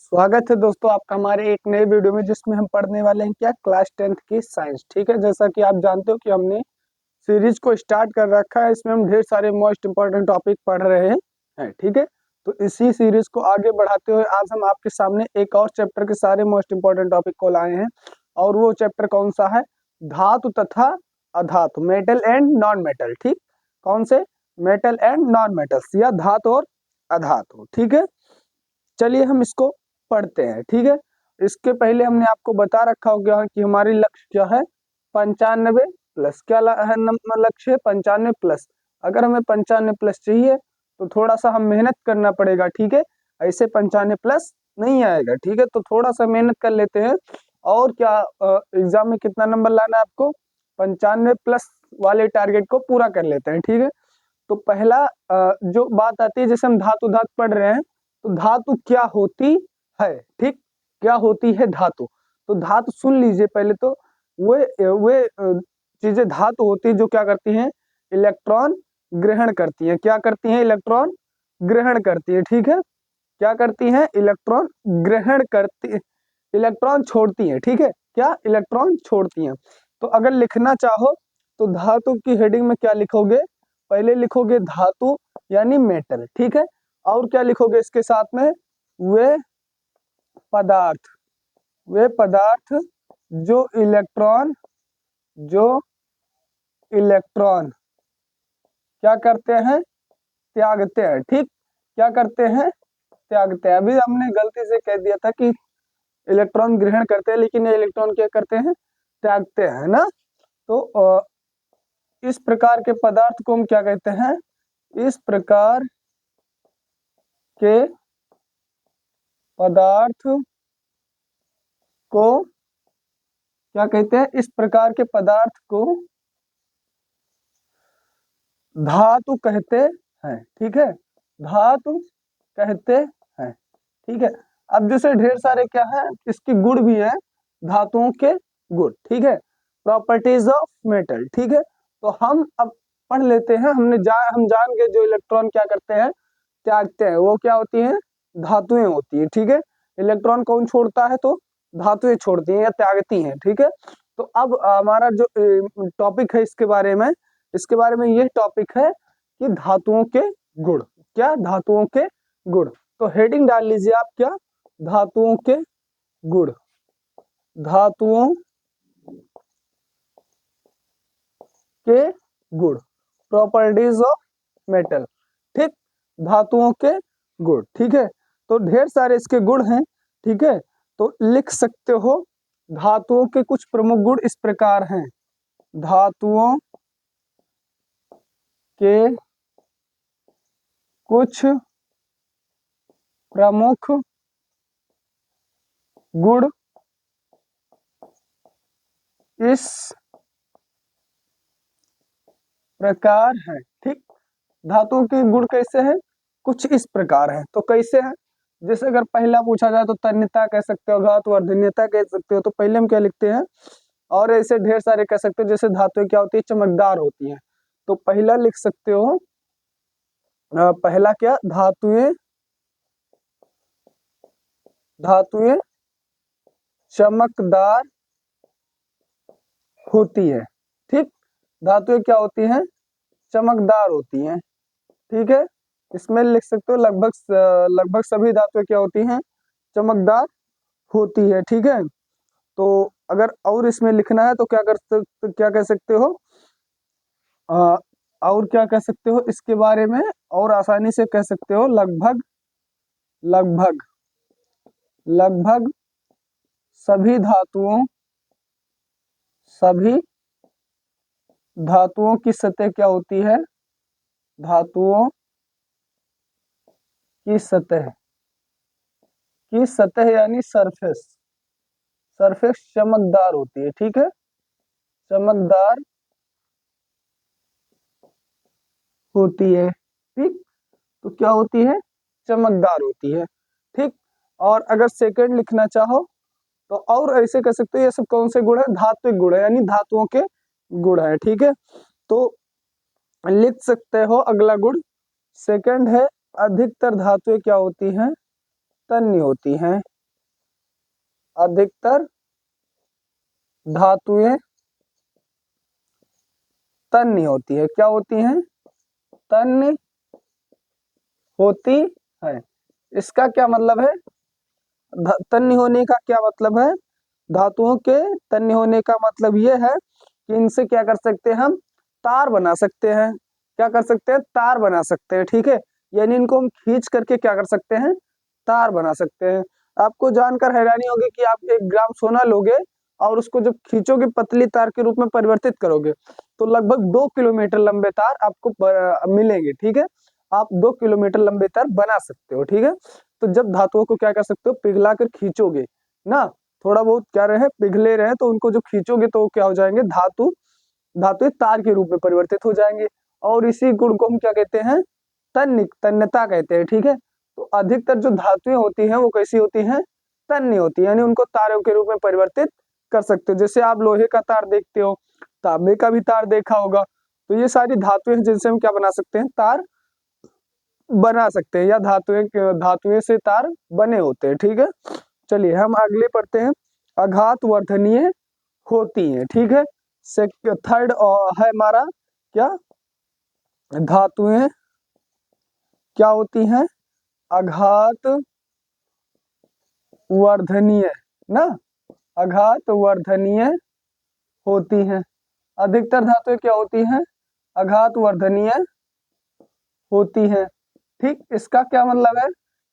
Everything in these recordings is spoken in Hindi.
स्वागत है दोस्तों आपका हमारे एक नए वीडियो में, जिसमें हम पढ़ने वाले हैं क्या क्लास 10th की साइंस। ठीक है, जैसा कि आप जानते हो कि हमने सीरीज को स्टार्ट कर रखा है। इसमें हम ढेर सारे मोस्ट इंपॉर्टेंट टॉपिक पढ़ रहे हैं। ठीक है, तो इसी सीरीज को आगे बढ़ाते हुए आज हम आपके सामने एक और चैप्टर के सारे मोस्ट इंपॉर्टेंट टॉपिक को लाए हैं। और वो चैप्टर कौन सा है? धातु तथा अधातु, मेटल एंड नॉन मेटल। ठीक, कौन से? मेटल एंड नॉन मेटल्स, या धातु और अधातु। ठीक है, चलिए हम इसको पढ़ते हैं। ठीक है, इसके पहले हमने आपको बता रखा होगा कि हमारी लक्ष्य क्या है? 95 प्लस। क्या लक्ष्य है? 95 प्लस। अगर हमें 95 प्लस चाहिए तो थोड़ा सा हम मेहनत करना पड़ेगा। ठीक है, ऐसे 95 प्लस नहीं आएगा। ठीक है, तो थोड़ा सा मेहनत कर लेते हैं। और क्या एग्जाम में कितना नंबर लाना है आपको? 95 प्लस वाले टारगेट को पूरा कर लेते हैं। ठीक है, तो पहला जो बात आती है, जैसे हम धातु धातु पढ़ रहे हैं, तो धातु क्या होती है? ठीक, क्या होती है धातु? तो धातु सुन लीजिए पहले तो। वे चीजें धातु होती है जो क्या करती हैं? इलेक्ट्रॉन ग्रहण करती हैं। क्या करती हैं? इलेक्ट्रॉन ग्रहण करती है। ठीक है, क्या करती हैं? इलेक्ट्रॉन ग्रहण करती, इलेक्ट्रॉन छोड़ती हैं। ठीक है, क्या? इलेक्ट्रॉन छोड़ती हैं। तो अगर लिखना चाहो तो धातु की हेडिंग में क्या लिखोगे? पहले लिखोगे धातु यानी मेटल। ठीक है, और क्या लिखोगे इसके साथ में? वे पदार्थ, वे पदार्थ जो इलेक्ट्रॉन, जो इलेक्ट्रॉन क्या करते हैं? त्यागते हैं। ठीक, क्या करते हैं? त्यागते हैं। अभी हमने गलती से कह दिया था कि इलेक्ट्रॉन ग्रहण करते हैं, लेकिन ये इलेक्ट्रॉन क्या करते हैं? त्यागते हैं ना। तो इस प्रकार के पदार्थ को हम क्या कहते हैं? इस प्रकार के पदार्थ को क्या कहते हैं? इस प्रकार के पदार्थ को धातु कहते हैं। ठीक है, धातु कहते हैं। ठीक है, अब जैसे ढेर सारे क्या है, इसके गुण भी है, धातुओं के गुण। ठीक है, प्रॉपर्टीज ऑफ मेटल। ठीक है, तो हम अब पढ़ लेते हैं। हम जान गए जो इलेक्ट्रॉन क्या करते हैं? त्यागते हैं। वो क्या होती हैं? धातुएं होती है। ठीक है, इलेक्ट्रॉन कौन छोड़ता है? तो धातुएं छोड़ती हैं या त्यागती हैं। ठीक है, तो अब हमारा जो टॉपिक है इसके बारे में यह टॉपिक है कि धातुओं के गुण। क्या? धातुओं के गुण। तो हेडिंग डाल लीजिए आप, क्या? धातुओं के गुण, धातुओं के गुण, प्रॉपर्टीज ऑफ मेटल। ठीक, धातुओं के गुण। ठीक है, तो ढेर सारे इसके गुण हैं। ठीक है, तो लिख सकते हो धातुओं के कुछ प्रमुख गुण इस प्रकार हैं। धातुओं के कुछ प्रमुख गुण इस प्रकार है। ठीक, धातुओं के गुण कैसे हैं? कुछ इस प्रकार है। तो कैसे है? जैसे अगर पहला पूछा जाए तो तन्यता कह सकते हो, धातु वर्धन्यता कह सकते हो। तो पहले हम क्या लिखते हैं? और ऐसे ढेर सारे कह सकते हो। जैसे धातुएं क्या होती है? चमकदार होती हैं। तो पहला लिख सकते हो, पहला क्या? धातुएं, धातुएं चमकदार होती है। ठीक, धातुएं क्या होती हैं? चमकदार होती हैं। ठीक है, इसमें लिख सकते हो लगभग सभी धातुएं क्या होती हैं? चमकदार होती है। ठीक है, तो अगर और इसमें लिखना है तो क्या कह सकते हो? अ, और क्या कह सकते हो इसके बारे में? और आसानी से कह सकते हो लगभग, लगभग, लगभग सभी धातुओं, सभी धातुओं की सतह क्या होती है? धातुओं की सतह, की सतह यानी सरफेस, सरफेस चमकदार होती है। ठीक है, चमकदार होती है। ठीक, तो क्या होती है? चमकदार होती है। ठीक, और अगर सेकंड लिखना चाहो तो और ऐसे कह सकते हो। ये सब कौन से गुण है? धात्विक गुण है, यानी धातुओं के गुण है। ठीक है, तो लिख सकते हो अगला गुण। सेकंड है, अधिकतर धातुएं क्या होती हैं? तन्य होती हैं। अधिकतर धातुएं तन्य होती है। क्या होती हैं? तन्य होती है। इसका क्या मतलब है? तन्य होने का क्या मतलब है? धातुओं के तन्य होने का मतलब ये है कि इनसे क्या कर सकते हैं हम? तार बना सकते हैं। क्या कर सकते हैं? तार बना सकते हैं। ठीक है, यानी इनको हम खींच करके क्या कर सकते हैं? तार बना सकते हैं। आपको जानकर हैरानी होगी कि आप 1 ग्राम सोना लोगे और उसको जब खींचोगे पतली तार के रूप में परिवर्तित करोगे तो लगभग 2 किलोमीटर लंबे तार आपको मिलेंगे। ठीक है, आप 2 किलोमीटर लंबे तार बना सकते हो। ठीक है, तो जब धातुओं को क्या कर सकते हो? पिघला कर खींचोगे ना, थोड़ा बहुत क्या रहे पिघले रहे तो उनको जो खींचोगे तो वो क्या हो जाएंगे? धातु तार के रूप में परिवर्तित हो जाएंगे। और इसी गुण को हम क्या कहते हैं? तन्यता कहते हैं। ठीक है, तो अधिकतर जो धातुएं होती हैं वो कैसी होती हैं? तन्य होती है, यानी उनको तारों के रूप में परिवर्तित कर सकते हो। जैसे आप लोहे का तार देखते हो, तांबे का भी तार देखा होगा, तो ये सारी धातुएं हैं जिनसे हम क्या बना सकते हैं? तार बना सकते हैं, या धातुएं से तार बने होते हैं। ठीक है, चलिए हम अगले पढ़ते हैं। आघात वर्धनीय होती हैं। ठीक है, थर्ड है हमारा क्या? धातुएं क्या होती हैं? आघात वर्धनीय ना, आघात वर्धनीय होती हैं। अधिकतर धातुएं क्या होती हैं? आघात वर्धनीय होती हैं। ठीक, इसका क्या मतलब है?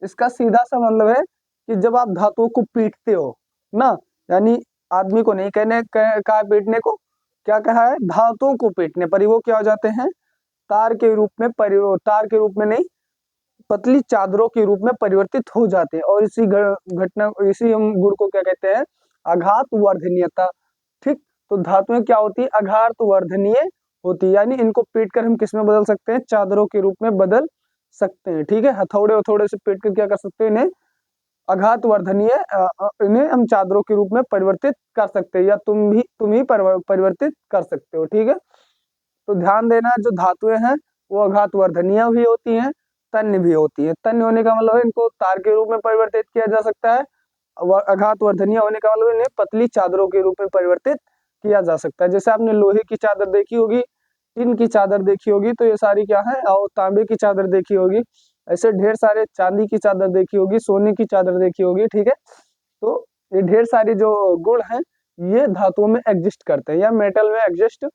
इसका सीधा सा मतलब है कि जब आप धातुओं को पीटते हो ना, यानी आदमी को नहीं कहा पीटने को, क्या कहा है? धातुओं को पीटने पर ही वो क्या हो जाते हैं? तार के रूप में नहीं, पतली चादरों के रूप में परिवर्तित हो जाते हैं। और इसी हम गुण को क्या कहते हैं? आघात वर्धनीयता। ठीक, तो धातुएं क्या होती है? आघात वर्धनीय होती है, यानी इनको पीट कर हम किस में बदल सकते हैं? चादरों के रूप में बदल सकते हैं। ठीक है, हथौड़े हथौड़े से पीट कर क्या कर सकते हैं? इन्हें आघात वर्धनीय इन्हें हम चादरों के रूप में परिवर्तित कर सकते हैं, या तुम ही परिवर्तित कर सकते हो। ठीक है, तो ध्यान देना, जो धातुएं हैं वो आघात वर्धनीय भी होती हैं, तन्य भी होती है। तन्य होने का मतलब है इनको तार के रूप में परिवर्तित किया जा सकता है, आघात वर्धनीय होने का मतलब इन्हें पतली चादरों के रूप में परिवर्तित किया जा सकता है। जैसे आपने लोहे की चादर देखी होगी, टिन की चादर देखी होगी, तो ये सारी क्या है? और तांबे की चादर देखी होगी, ऐसे ढेर सारे, चांदी की चादर देखी होगी, सोने की चादर देखी होगी। ठीक है, तो ये ढेर सारे जो गुण हैं ये धातुओं में एग्जिस्ट करते हैं या मेटल में एग्जिस्ट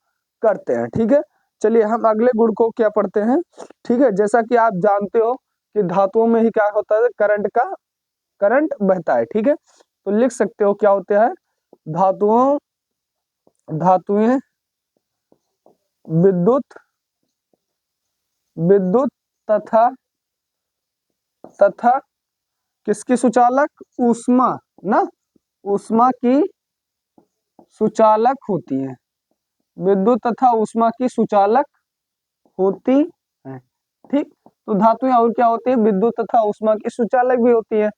करते हैं। ठीक है, चलिए हम अगले गुण को क्या पढ़ते हैं। ठीक है, जैसा कि आप जानते हो कि धातुओं में ही क्या होता है? करंट बहता है। ठीक है, तो लिख सकते हो क्या होता है? धातुएं विद्युत विद्युत तथा तथा किसकी सुचालक? ऊष्मा ना, ऊष्मा की सुचालक होती है। विद्युत तथा ऊष्मा की सुचालक होती है। ठीक, तो धातुएं और क्या होती है? विद्युत तथा ऊष्मा की सुचालक भी होती है।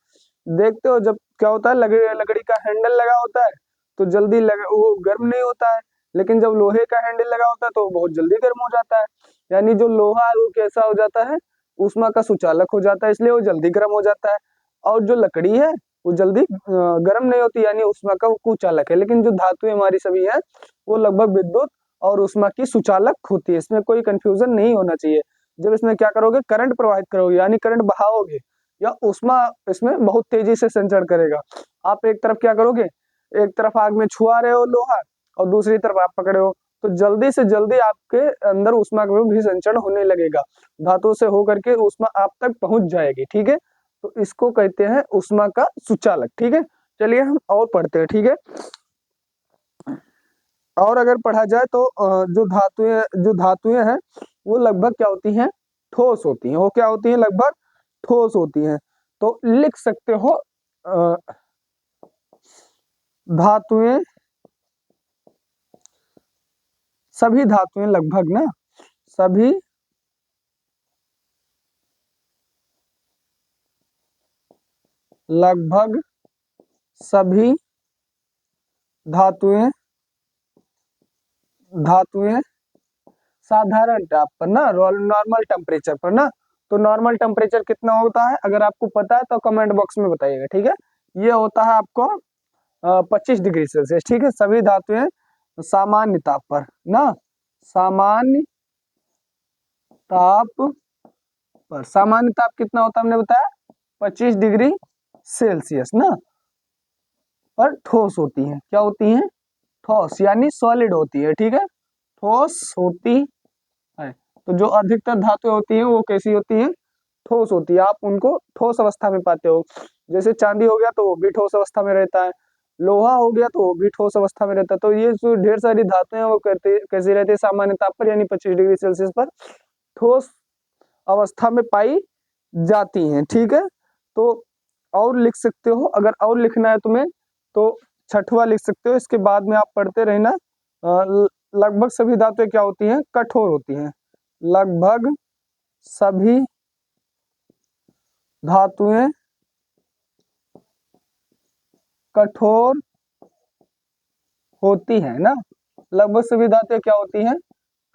देखते हो जब क्या होता है, लकड़ी का हैंडल लगा होता है तो जल्दी वो गर्म नहीं होता है, लेकिन जब लोहे का हैंडल लगा होता है तो वो बहुत जल्दी गर्म हो जाता है। यानी जो लोहा है वो कैसा हो जाता है? ऊष्मा का सुचालक हो जाता है, इसलिए वो जल्दी गर्म हो जाता है। और जो लकड़ी है वो जल्दी गर्म नहीं होती, यानी ऊष्मा का वो कुचालक है। लेकिन जो धातुएं हमारी सभी है वो लगभग विद्युत और ऊष्मा की सुचालक होती है। इसमें कोई कंफ्यूजन नहीं होना चाहिए। जब इसमें क्या करोगे? करंट प्रवाहित करोगे, यानी करंट बहाओगे, या ऊष्मा इसमें बहुत तेजी से संचरण करेगा। आप एक तरफ क्या करोगे? एक तरफ आग में छुआ रहे हो लोहा और दूसरी तरफ आप पकड़े हो, तो जल्दी से जल्दी आपके अंदर ऊष्मा का भी संचरण होने लगेगा, धातु से होकर के ऊष्मा आप तक पहुंच जाएगी। ठीक है, तो इसको कहते हैं ऊष्मा का सुचालक। ठीक है, चलिए हम और पढ़ते हैं। ठीक है, और अगर पढ़ा जाए तो जो धातुएं हैं वो लगभग क्या होती हैं? ठोस होती हैं। वो क्या होती हैं? लगभग ठोस होती हैं। तो लिख सकते हो अ, धातुएं, सभी धातुएं लगभग ना, सभी लगभग सभी धातुएं धातुएं साधारण ताप पर ना, नॉर्मल टेम्परेचर पर ना, तो नॉर्मल टेम्परेचर कितना होता है? अगर आपको पता है तो कमेंट बॉक्स में बताइएगा। ठीक है, ये होता है आपको 25 डिग्री सेल्सियस, ठीक है। सभी धातुएं सामान्य ताप पर ना, सामान्य ताप पर, सामान्य ताप कितना होता है हमने बताया 25 डिग्री सेल्सियस ना, पर ठोस होती है। क्या होती है? ठोस यानी सॉलिड होती है, ठीक है, ठोस होती है। तो जो अधिकतर धातुएं होती हैं वो कैसी होती हैं? ठोस होती है। आप उनको ठोस अवस्था में पाते हो। जैसे चांदी हो गया तो वो भी ठोस अवस्था में रहता है, लोहा हो गया तो वो भी ठोस अवस्था में रहता है। तो ये जो ढेर सारी धातुएं हैं वो कैसी रहती है? सामान्य ताप पर यानी 25 डिग्री सेल्सियस पर ठोस अवस्था में पाई जाती हैं, ठीक है। तो और लिख सकते हो, अगर और लिखना है तुम्हें तो छठवां लिख सकते हो, इसके बाद में आप पढ़ते रहना। लगभग सभी धातुएं क्या होती हैं? कठोर होती हैं। लगभग सभी धातुएं कठोर होती हैं ना, लगभग सभी धातुएं क्या होती हैं?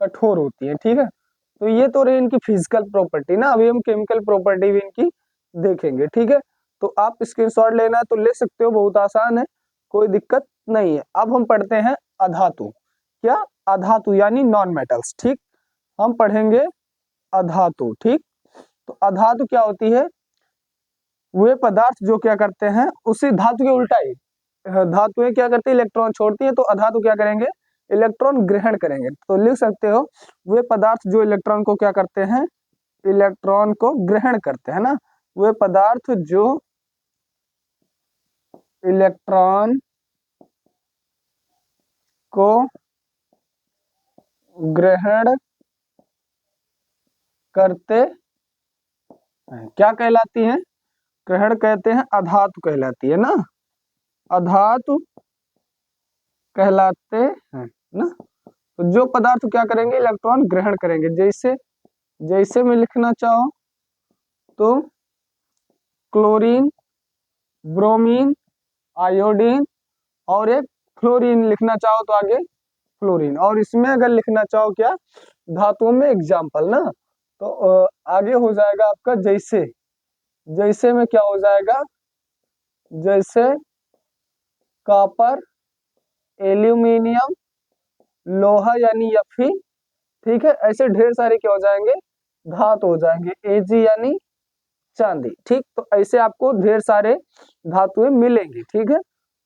कठोर होती हैं, ठीक है। तो ये तो रही इनकी फिजिकल प्रॉपर्टी ना, अभी हम केमिकल प्रॉपर्टी भी इनकी देखेंगे, ठीक है। तो आप स्क्रीनशॉट लेना है तो ले सकते हो, बहुत आसान है, कोई दिक्कत नहीं है। अब हम पढ़ते हैं अधातु। क्या? अधातु यानी नॉन मेटल्स, ठीक। हम पढ़ेंगे अधातु, ठीक। तो अधातु क्या होती है? वे पदार्थ जो क्या करते हैं, उसी धातु के उल्टा ही धातुएं क्या करती है? इलेक्ट्रॉन छोड़ती है। तो अधातु क्या करेंगे? इलेक्ट्रॉन ग्रहण करेंगे। तो लिख सकते हो वे पदार्थ जो इलेक्ट्रॉन को क्या करते हैं? इलेक्ट्रॉन को ग्रहण करते हैं ना, वे पदार्थ जो इलेक्ट्रॉन को ग्रहण करते हैं क्या कहलाती हैं? ग्रहण कहते हैं, अधातु कहलाती है ना, अधातु कहलाते हैं ना। तो जो पदार्थ क्या करेंगे? इलेक्ट्रॉन ग्रहण करेंगे। जैसे जैसे मैं लिखना चाहो तो क्लोरीन, ब्रोमीन, आयोडीन और एक फ्लोरीन लिखना चाहो तो आगे फ्लोरीन। और इसमें अगर लिखना चाहो क्या? धातुओं में एग्जाम्पल ना, तो आगे हो जाएगा आपका जैसे, जैसे में क्या हो जाएगा? जैसे कॉपर, एल्यूमिनियम, लोहा यानी Fe, ठीक है। ऐसे ढेर सारे क्या हो जाएंगे? धातु हो जाएंगे। Ag यानी चांदी, ठीक। तो ऐसे आपको ढेर सारे धातुएं मिलेंगी, ठीक है।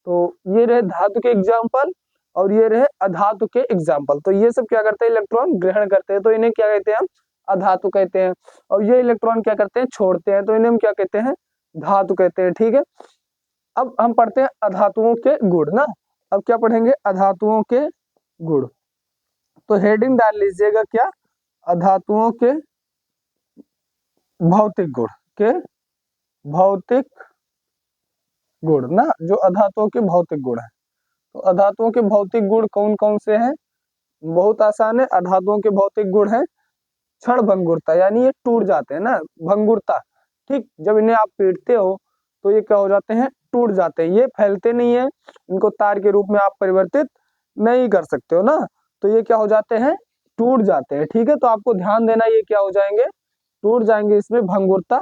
तो ये रहे धातु के एग्जाम्पल और ये रहे अधातु के एग्जाम्पल। तो ये सब क्या करते हैं? इलेक्ट्रॉन ग्रहण करते हैं, तो इन्हें क्या कहते हैं? हम अधातु कहते हैं। और ये इलेक्ट्रॉन क्या करते हैं? छोड़ते हैं, तो इन्हें हम क्या कहते हैं? धातु कहते हैं, ठीक है। अब हम पढ़ते हैं अधातुओं के गुण ना। अब क्या पढ़ेंगे? अधातुओं के गुण। तो हेडिंग डाल लीजिएगा क्या? अधातुओं के भौतिक गुण, के भौतिक गुण ना, जो अधातुओं के भौतिक गुण है। तो अधातुओं के भौतिक गुण कौन कौन से हैं? बहुत आसान है। अधातुओं के भौतिक गुण है क्षण भंगुरता, यानी ये टूट जाते हैं ना, भंगुरता, ठीक। जब इन्हें आप पीटते हो तो ये क्या हो जाते हैं? टूट जाते हैं। ये फैलते नहीं है, इनको तार के रूप में आप परिवर्तित नहीं कर सकते हो ना, तो ये क्या हो जाते हैं? टूट जाते हैं, ठीक है। तो आपको ध्यान देना, ये क्या हो जाएंगे? टूट जाएंगे, इसमें भंगुरता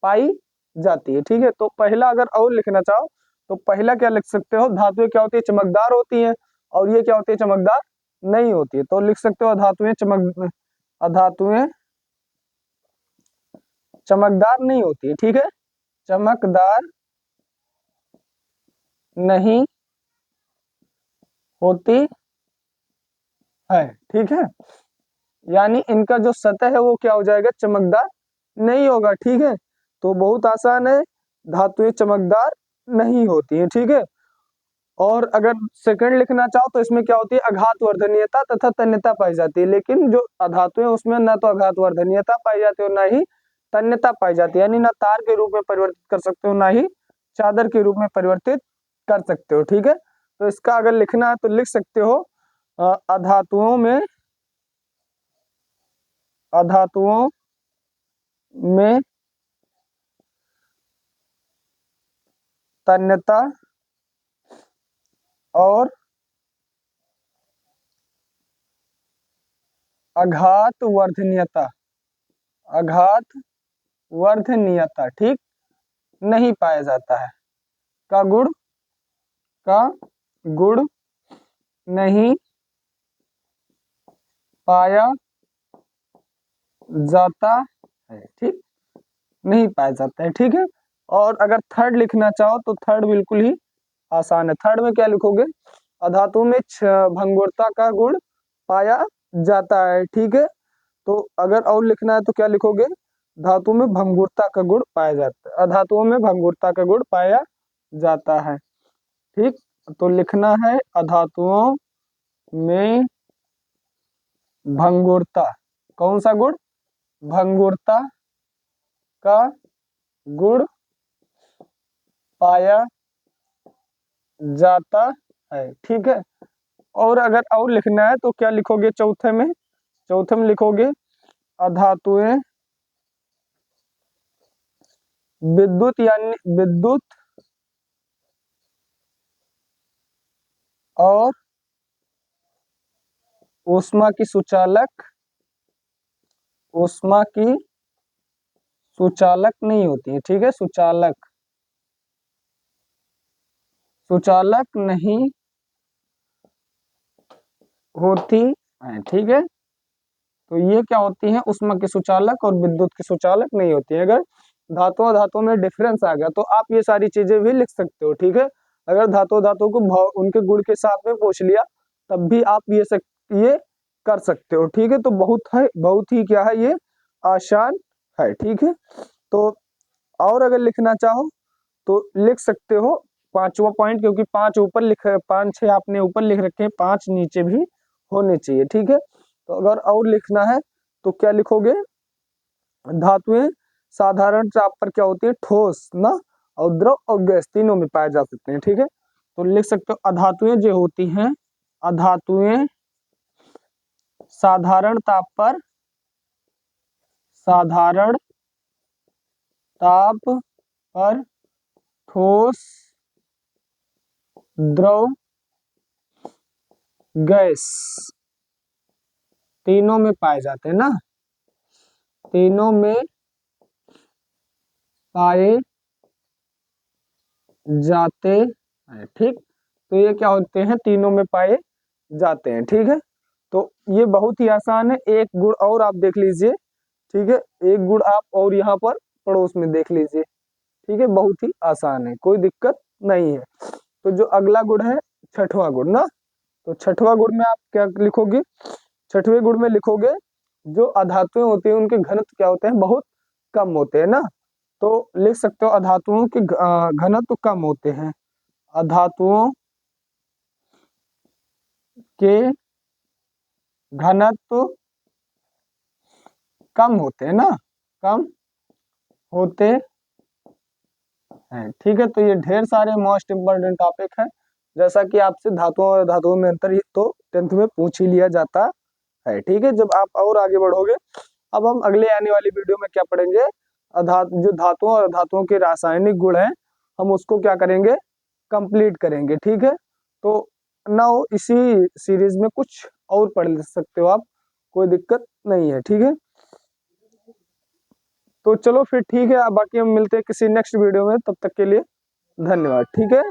पाई जाती है, ठीक है। तो पहला अगर और लिखना चाहो तो पहला क्या लिख सकते हो? धातुएं क्या होती है? चमकदार होती हैं। और ये क्या होती है? चमकदार नहीं होती है। तो लिख सकते हो अधातुएं चमकदार नहीं होती है, ठीक है, चमकदार नहीं होती है, ठीक है। यानी इनका जो सतह है वो क्या हो जाएगा? चमकदार नहीं होगा, ठीक है। तो बहुत आसान है, धातुएं चमकदार नहीं होती है, ठीक है। और अगर सेकंड लिखना चाहो तो इसमें क्या होती है? आघात वर्धनीयता तथा तन्यता पाई जाती है। लेकिन जो अधातुएं उसमें ना तो आघात वर्धनीयता पाई जाती है और ना ही तन्यता पाई जाती है, यानी ना तार के रूप में परिवर्तित कर सकते हो ना ही चादर के रूप में परिवर्तित कर सकते हो, ठीक है। तो इसका अगर लिखना है तो लिख सकते हो अधातुओं में तन्यता और आघात वर्धनीयता, आघात वर्धनीयता, ठीक, नहीं पाया जाता है, का गुण का गुण नहीं पाया जाता है, ठीक, नहीं पाया जाता है, ठीक है। और अगर थर्ड लिखना चाहो तो थर्ड बिल्कुल ही आसान है। थर्ड में क्या लिखोगे, अधातु में भंगुरता का गुण पाया जाता है, ठीक है। तो अगर और लिखना है तो क्या लिखोगे, धातु में भंगुरता का गुण पाया जाता है, अधातुओं में भंगुरता का गुण पाया जाता है, ठीक। तो लिखना है अधातुओं में भंगुरता, कौन सा गुण, भंगुरता का गुण पाया जाता है, ठीक है। और अगर और लिखना है तो क्या लिखोगे, चौथे में लिखोगे अधातुएं विद्युत यानी विद्युत और ऊष्मा की सुचालक नहीं होती है, ठीक है, सुचालक नहीं होती है, ठीक है। तो ये क्या होती है, ऊष्मा की सुचालक और विद्युत की सुचालक नहीं होती है। अगर धातु में डिफरेंस आ गया तो आप ये सारी चीजें भी लिख सकते हो, ठीक है। अगर धातु को उनके गुण के साथ में पूछ लिया तब भी आप ये कर सकते हो, ठीक है। तो बहुत ही क्या है, ये आसान है, ठीक है। तो और अगर लिखना चाहो तो लिख सकते हो पांचवा पॉइंट, क्योंकि पांच छह आपने ऊपर लिख रखे हैं, पांच नीचे भी होने चाहिए, ठीक है। तो अगर और लिखना है तो क्या लिखोगे, धातुएं साधारण चाप पर क्या होती है, ठोस ना, और द्रव और गैस तीनों में पाए जा सकते हैं, ठीक है। तो लिख सकते हो अधातुएं जो होती हैं, अधातुएं साधारण ताप पर ठोस, द्रव, गैस तीनों में पाए जाते हैं ना, तीनों में पाए जाते हैं, ठीक। तो ये क्या होते हैं, तीनों में पाए जाते हैं, ठीक है। तो ये बहुत ही आसान है। एक गुण और आप देख लीजिए, ठीक है, एक गुण आप और यहाँ पर पड़ोस में देख लीजिए, ठीक है, बहुत ही आसान है, कोई दिक्कत नहीं है। तो जो अगला गुण है छठवां गुण ना, तो छठवां गुण में आप क्या लिखोगे, छठवें गुण में लिखोगे जो अधातुएं होती हैं उनके घनत्व क्या होते हैं, बहुत कम होते हैं ना। तो लिख सकते हो अधातुओं के घनत्व कम होते हैं, अधातुओं के घनत्व कम होते हैं ना, कम होते हैं, ठीक है। तो ये ढेर सारे मोस्ट इम्पोर्टेंट टॉपिक है, जैसा कि आपसे धातुओं और धातुओं में अंतर ये तो 10th में पूछ ही लिया जाता है, ठीक है। जब आप और आगे बढ़ोगे, अब हम अगले आने वाली वीडियो में क्या पढ़ेंगे, जो धातुओं और धातुओं के रासायनिक गुण हैं हम उसको क्या करेंगे, कंप्लीट करेंगे, ठीक है। तो नाउ इसी सीरीज में कुछ और पढ़ सकते हो आप, कोई दिक्कत नहीं है, ठीक है। तो चलो फिर ठीक है, बाकी हम मिलते हैं किसी नेक्स्ट वीडियो में, तब तक के लिए धन्यवाद, ठीक है।